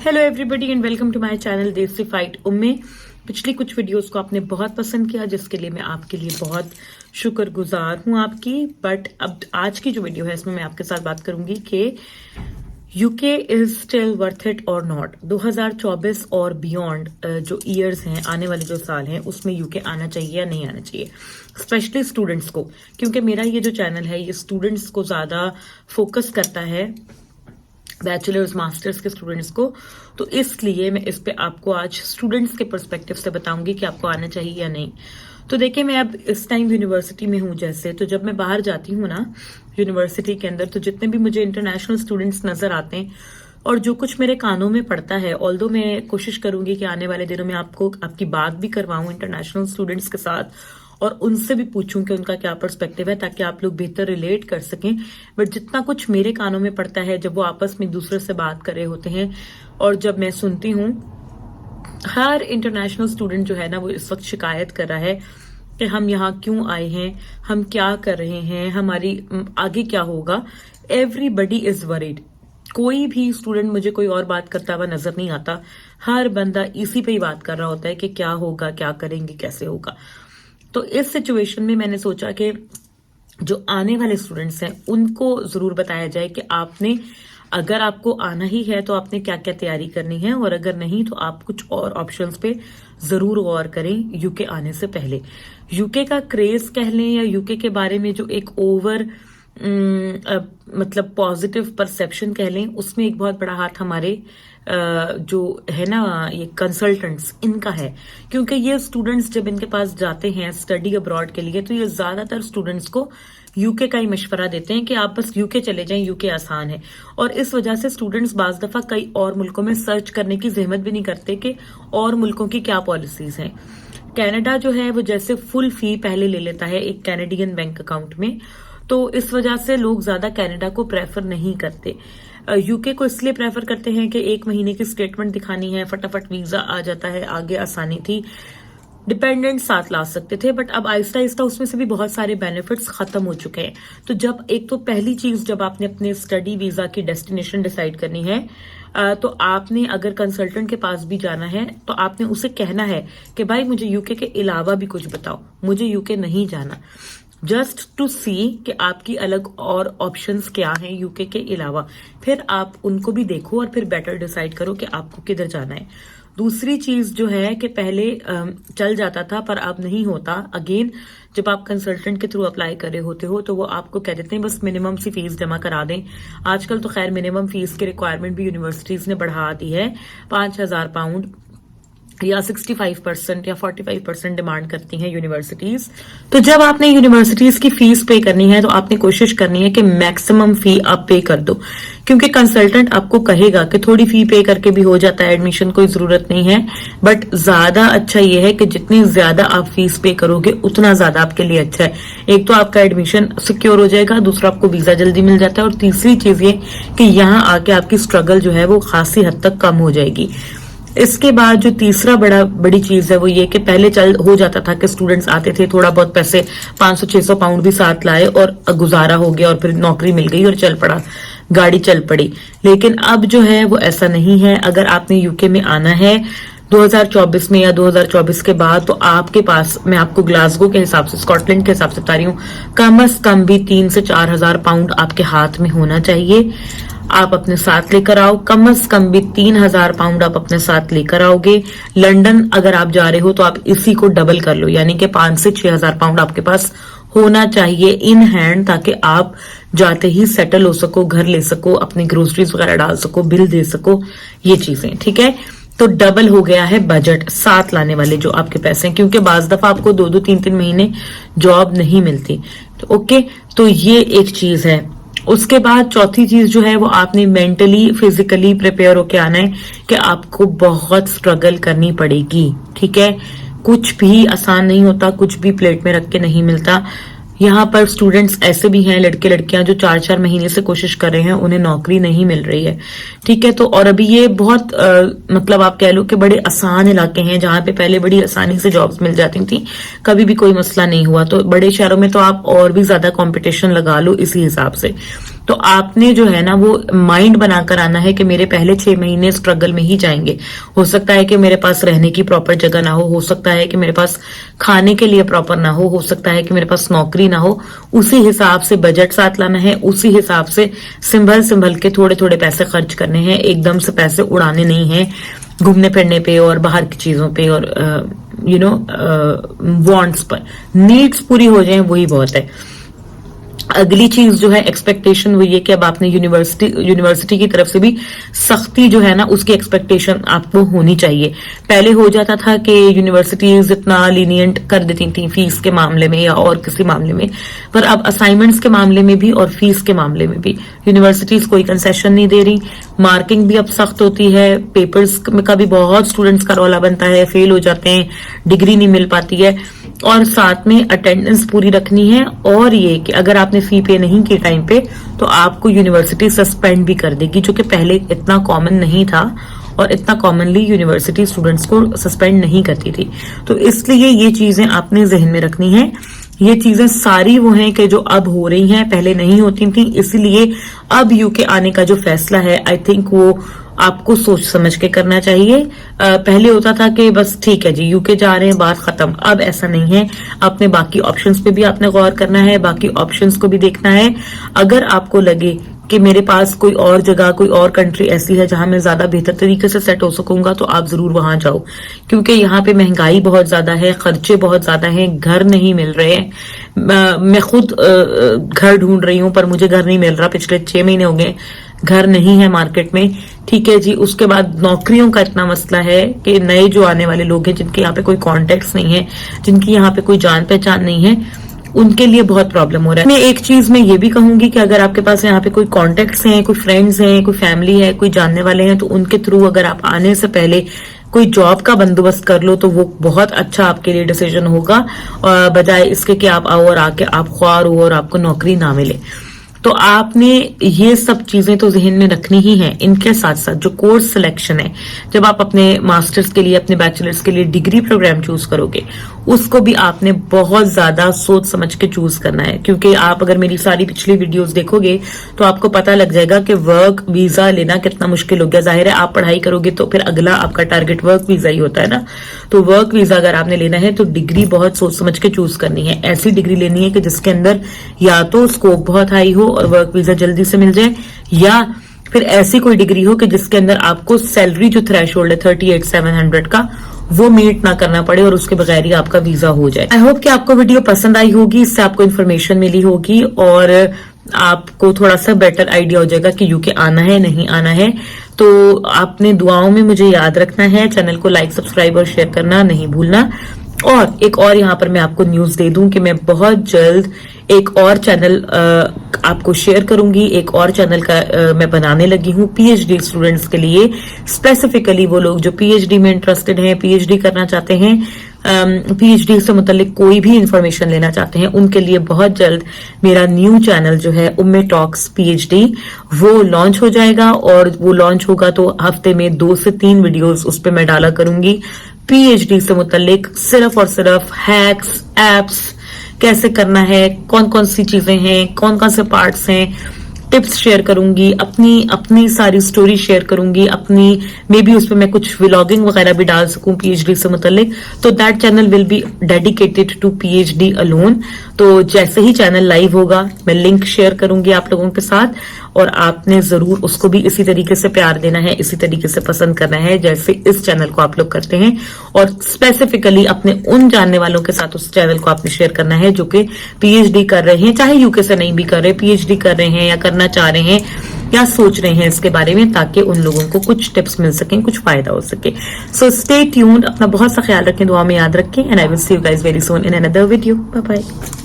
Hello everybody and welcome to my channel Desi fight Umme. पिछली कुछ videos को आपने बहुत पसंद किया, जिसके लिए मैं आपके लिए बहुत शुक्रगुजार हूं आपकी। बट अब आज की जो वीडियो है इसमें मैं आपके साथ बात करूंगी कि UK is still worth it और नॉट। 2024 और बियॉन्ड जो ईयर्स हैं, आने वाले जो साल हैं, उसमें यूके आना चाहिए या नहीं आना चाहिए, स्पेशली स्टूडेंट्स को। क्योंकि मेरा ये जो चैनल है ये स्टूडेंट्स को ज्यादा फोकस करता है, बैचलर्स मास्टर्स के स्टूडेंट्स को। तो इसलिए मैं इस पे आपको आज स्टूडेंट्स के पर्सपेक्टिव से बताऊंगी कि आपको आना चाहिए या नहीं। तो देखिए, मैं अब इस टाइम यूनिवर्सिटी में हूं, जैसे तो जब मैं बाहर जाती हूँ ना यूनिवर्सिटी के अंदर, तो जितने भी मुझे इंटरनेशनल स्टूडेंट्स नजर आते हैं और जो कुछ मेरे कानों में पड़ता है, ऑल्दो मैं कोशिश करूंगी कि आने वाले दिनों में आपकी बात भी करवाऊं इंटरनेशनल स्टूडेंट्स के साथ और उनसे भी पूछूं कि उनका क्या पर्सपेक्टिव है, ताकि आप लोग बेहतर रिलेट कर सकें। बट जितना कुछ मेरे कानों में पड़ता है जब वो आपस में एक दूसरे से बात कर रहे होते हैं और जब मैं सुनती हूँ, हर इंटरनेशनल स्टूडेंट जो है ना वो इस वक्त शिकायत कर रहा है कि हम यहाँ क्यों आए हैं, हम क्या कर रहे हैं, हमारी आगे क्या होगा। Everybody is worried. कोई भी स्टूडेंट मुझे कोई और बात करता हुआ नजर नहीं आता। हर बंदा इसी पे ही बात कर रहा होता है कि क्या होगा, क्या करेंगे, कैसे होगा। तो इस सिचुएशन में मैंने सोचा कि जो आने वाले स्टूडेंट्स हैं उनको जरूर बताया जाए कि आपने, अगर आपको आना ही है तो आपने क्या क्या तैयारी करनी है, और अगर नहीं तो आप कुछ और ऑप्शंस पे जरूर गौर करें यूके आने से पहले। यूके का क्रेज कह लें या यूके के बारे में जो एक ओवर मतलब पॉजिटिव परसेप्शन कह लें, उसमें एक बहुत बड़ा हाथ हमारे जो है ना ये कंसल्टेंट्स, इनका है। क्योंकि ये स्टूडेंट्स जब इनके पास जाते हैं स्टडी अब्रॉड के लिए, तो ये ज्यादातर स्टूडेंट्स को यूके का ही मशवरा देते हैं कि आप बस यूके चले जाएं, यूके आसान है। और इस वजह से स्टूडेंट्स बाज दफा कई और मुल्कों में सर्च करने की जहमत भी नहीं करते कि और मुल्कों की क्या पॉलिसीज हैं। कनाडा जो है वो जैसे फुल फी पहले ले लेता है एक कैनेडियन बैंक अकाउंट में, तो इस वजह से लोग ज्यादा कनाडा को प्रेफर नहीं करते। यूके को इसलिए प्रेफर करते हैं कि 1 महीने की स्टेटमेंट दिखानी है, फटाफट वीजा आ जाता है, आगे आसानी थी, डिपेंडेंट साथ ला सकते थे। बट अब आहिस्ता आहिस्ता उसमें से भी बहुत सारे बेनिफिट्स खत्म हो चुके हैं। तो जब एक तो पहली चीज, जब आपने अपने स्टडी वीजा की डेस्टिनेशन डिसाइड करनी है, तो आपने अगर कंसल्टेंट के पास भी जाना है तो आपने उसे कहना है कि भाई मुझे यूके के अलावा भी कुछ बताओ, मुझे यूके नहीं जाना, जस्ट टू सी कि आपकी अलग और ऑप्शंस क्या हैं यूके के अलावा। फिर आप उनको भी देखो और फिर बेटर डिसाइड करो कि आपको किधर जाना है। दूसरी चीज जो है कि पहले चल जाता था पर अब नहीं होता। अगेन, जब आप कंसल्टेंट के थ्रू अप्लाई कर रहे होते हो तो वो आपको कह देते हैं बस मिनिमम सी फीस जमा करा दें। आजकल तो खैर मिनिमम फीस की रिक्वायरमेंट भी यूनिवर्सिटीज ने बढ़ा दी है, 5,000 पाउंड या 65% या 45% डिमांड करती हैं यूनिवर्सिटीज। तो जब आपने यूनिवर्सिटीज की फीस पे करनी है तो आपने कोशिश करनी है कि मैक्सिमम फी आप पे कर दो, क्योंकि कंसल्टेंट आपको कहेगा कि थोड़ी फी पे करके भी हो जाता है एडमिशन, कोई जरूरत नहीं है। बट ज्यादा अच्छा ये है कि जितनी ज्यादा आप फीस पे करोगे उतना ज्यादा आपके लिए अच्छा है। एक तो आपका एडमिशन सिक्योर हो जाएगा, दूसरा आपको वीजा जल्दी मिल जाता है, और तीसरी चीज ये कि यहाँ आके आपकी स्ट्रगल जो है वो खासी हद तक कम हो जाएगी। इसके बाद जो तीसरा बड़ी चीज है वो ये कि पहले हो जाता था कि स्टूडेंट्स आते थे, थोड़ा बहुत पैसे 500-600 पाउंड भी साथ लाए और गुजारा हो गया और फिर नौकरी मिल गई और चल पड़ा, गाड़ी चल पड़ी। लेकिन अब जो है वो ऐसा नहीं है। अगर आपने यूके में आना है 2024 में या 2024 के बाद, तो आपके पास, मैं आपको ग्लासगो के हिसाब से, स्कॉटलैंड के हिसाब से बता रही हूँ, कम से कम भी 3 से 4 हजार पाउंड आपके हाथ में होना चाहिए। आप अपने साथ लेकर आओ, कम से कम भी 3,000 पाउंड आप अपने साथ लेकर आओगे। लंदन अगर आप जा रहे हो तो आप इसी को डबल कर लो, यानी कि 5 से 6,000 पाउंड आपके पास होना चाहिए इन हैंड, ताकि आप जाते ही सेटल हो सको, घर ले सको, अपनी ग्रोसरीज वगैरह डाल सको, बिल दे सको, ये चीजें। ठीक है, तो डबल हो गया है बजट, साथ लाने वाले जो आपके पैसे हैं, क्योंकि बाज दफा आपको 2-2, 3-3 महीने जॉब नहीं मिलती। तो ओके, तो ये एक चीज है। उसके बाद चौथी चीज जो है वो आपने मेंटली फिजिकली प्रिपेयर होके आना है कि आपको बहुत स्ट्रगल करनी पड़ेगी। ठीक है, कुछ भी आसान नहीं होता, कुछ भी प्लेट में रख के नहीं मिलता। यहाँ पर स्टूडेंट्स ऐसे भी हैं, लड़के लड़कियां जो 4-4 महीने से कोशिश कर रहे हैं, उन्हें नौकरी नहीं मिल रही है। ठीक है, तो और अभी ये बहुत मतलब आप कह लो कि बड़े आसान इलाके हैं जहां पे पहले बड़ी आसानी से जॉब्स मिल जाती थी, कभी भी कोई मसला नहीं हुआ। तो बड़े शहरों में तो आप और भी ज्यादा कंपटीशन लगा लो इसी हिसाब से। तो तो आपने जो है ना वो माइंड बनाकर आना है कि मेरे पहले 6 महीने स्ट्रगल में ही जाएंगे। हो सकता है कि मेरे पास रहने की प्रॉपर जगह ना हो सकता है कि मेरे पास खाने के लिए प्रॉपर ना हो सकता है कि मेरे पास नौकरी ना हो। उसी हिसाब से बजट साथ लाना है, उसी हिसाब से संभल के थोड़े थोड़े पैसे खर्च करने हैं, एकदम से पैसे उड़ाने नहीं है घूमने फिरने पे और बाहर की चीजों पे और वांट्स पर। नीड्स पूरी हो जाएं वही बहुत है। अगली चीज जो है एक्सपेक्टेशन वो ये कि अब आपने यूनिवर्सिटी की तरफ से भी सख्ती जो है ना उसकी एक्सपेक्टेशन आपको होनी चाहिए। पहले हो जाता था कि यूनिवर्सिटीज इतना लीनियंट कर देती थी फीस के मामले में या और किसी मामले में, पर अब असाइनमेंट्स के मामले में भी और फीस के मामले में भी यूनिवर्सिटीज कोई कंसेशन नहीं दे रही। मार्किंग भी अब सख्त होती है, पेपर्स का भी बहुत स्टूडेंट्स का रौला बनता है, फेल हो जाते हैं, डिग्री नहीं मिल पाती है, और साथ में अटेंडेंस पूरी रखनी है। और ये कि अगर आपने फी पे नहीं की टाइम पे तो आपको यूनिवर्सिटी सस्पेंड भी कर देगी, जो कि पहले इतना कॉमन नहीं था और इतना कॉमनली यूनिवर्सिटी स्टूडेंट्स को सस्पेंड नहीं करती थी। तो इसलिए ये चीजें आपने जहन में रखनी है। ये चीजें सारी वो हैं कि जो अब हो रही हैं, पहले नहीं होती थी। इसलिए अब यूके आने का जो फैसला है आई थिंक वो आपको सोच समझ के करना चाहिए। पहले होता था कि बस ठीक है जी यूके जा रहे हैं, बात खत्म। अब ऐसा नहीं है, अपने बाकी ऑप्शंस पे भी आपने गौर करना है, बाकी ऑप्शंस को भी देखना है। अगर आपको लगे कि मेरे पास कोई और जगह, कोई और कंट्री ऐसी है जहां मैं ज्यादा बेहतर तरीके से सेट हो सकूंगा, तो आप जरूर वहां जाओ, क्योंकि यहाँ पे महंगाई बहुत ज्यादा है, खर्चे बहुत ज्यादा हैं, घर नहीं मिल रहे हैं। मैं खुद घर ढूंढ रही हूं पर मुझे घर नहीं मिल रहा, पिछले 6 महीने हो गए घर नहीं है मार्केट में। ठीक है जी, उसके बाद नौकरियों का इतना मसला है कि नए जो आने वाले लोग हैं जिनके यहाँ पे कोई कॉन्टेक्ट्स नहीं है, जिनकी यहाँ पे कोई जान पहचान नहीं है, उनके लिए बहुत प्रॉब्लम हो रहा है। मैं एक चीज मैं ये भी कहूंगी कि अगर आपके पास यहाँ पे कोई कॉन्टेक्ट्स हैं, कोई फ्रेंड्स हैं, कोई फैमिली है, कोई जानने वाले हैं, तो उनके थ्रू अगर आप आने से पहले कोई जॉब का बंदोबस्त कर लो तो वो बहुत अच्छा आपके लिए डिसीजन होगा, बजाय इसके कि आप आओ और आके आप ख्वार हो और आपको नौकरी ना मिले। तो आपने ये सब चीजें तो जहन में रखनी ही है। इनके साथ साथ जो कोर्स सिलेक्शन है, जब आप अपने मास्टर्स के लिए, अपने बैचलर्स के लिए डिग्री प्रोग्राम चूज करोगे, उसको भी आपने बहुत ज्यादा सोच समझ के चूज करना है। क्योंकि आप अगर मेरी सारी पिछली वीडियोस देखोगे तो आपको पता लग जाएगा कि वर्क वीजा लेना कितना मुश्किल हो गया। जाहिर है आप पढ़ाई करोगे तो फिर अगला आपका टारगेट वर्क वीजा ही होता है ना। तो वर्क वीजा अगर आपने लेना है तो डिग्री बहुत सोच समझ के चूज करनी है। ऐसी डिग्री लेनी है कि जिसके अंदर या तो स्कोप बहुत हाई हो और वर्क वीजा जल्दी से मिल जाए, या फिर ऐसी कोई डिग्री हो कि जिसके अंदर आपको सैलरी जो थ्रेशोल्ड है 38,700 का वो मीट ना करना पड़े और उसके बगैर ही आपका वीजा हो जाए। आई होप कि आपको वीडियो पसंद आई होगी, इससे आपको इन्फॉर्मेशन मिली होगी और आपको थोड़ा सा बेटर आइडिया हो जाएगा कि यूके आना है नहीं आना है। तो आपने दुआओं में मुझे याद रखना है, चैनल को लाइक, सब्सक्राइब और शेयर करना नहीं भूलना। और एक और यहाँ पर मैं आपको न्यूज दे दूं कि मैं बहुत जल्द एक और चैनल आपको शेयर करूंगी। एक और चैनल का मैं बनाने लगी हूँ पीएचडी स्टूडेंट्स के लिए, स्पेसिफिकली वो लोग जो पीएचडी में इंटरेस्टेड हैं, पीएचडी करना चाहते हैं, पीएचडी से मुतालिक कोई भी इंफॉर्मेशन लेना चाहते हैं, उनके लिए बहुत जल्द मेरा न्यू चैनल जो है उम्मे टॉक्स पीएचडी वो लॉन्च हो जाएगा। और वो लॉन्च होगा तो हफ्ते में 2 से 3 वीडियोस उस पर मैं डाला करूंगी पीएचडी से मुतालिक, सिर्फ और सिर्फ हैक्स, एप्स कैसे करना है, कौन कौन सी चीजें हैं, कौन कौन से पार्ट्स हैं, टिप्स शेयर करूंगी, अपनी सारी स्टोरी शेयर करूंगी, अपनी मे बी उस पर मैं कुछ व्लॉगिंग वगैरह भी डाल सकूं पीएचडी से मुतालिक। तो that channel will be dedicated to PhD alone. तो जैसे ही चैनल लाइव होगा मैं लिंक शेयर करूंगी आप लोगों के साथ, और आपने जरूर उसको भी इसी तरीके से प्यार देना है, इसी तरीके से पसंद करना है जैसे इस चैनल को आप लोग करते हैं। और स्पेसिफिकली अपने उन जानने वालों के साथ उस चैनल को आपने शेयर करना है जो कि पीएचडी कर रहे हैं, चाहे यूके से नहीं भी कर रहे, पीएचडी कर रहे हैं या करना चाह रहे हैं या सोच रहे हैं इसके बारे में, ताकि उन लोगों को कुछ टिप्स मिल सकें, कुछ फायदा हो सके। सो स्टे ट्यून्ड, अपना बहुत सा ख्याल रखें, दुआ में याद रखें, and I will see you guys very soon in another video. Bye bye.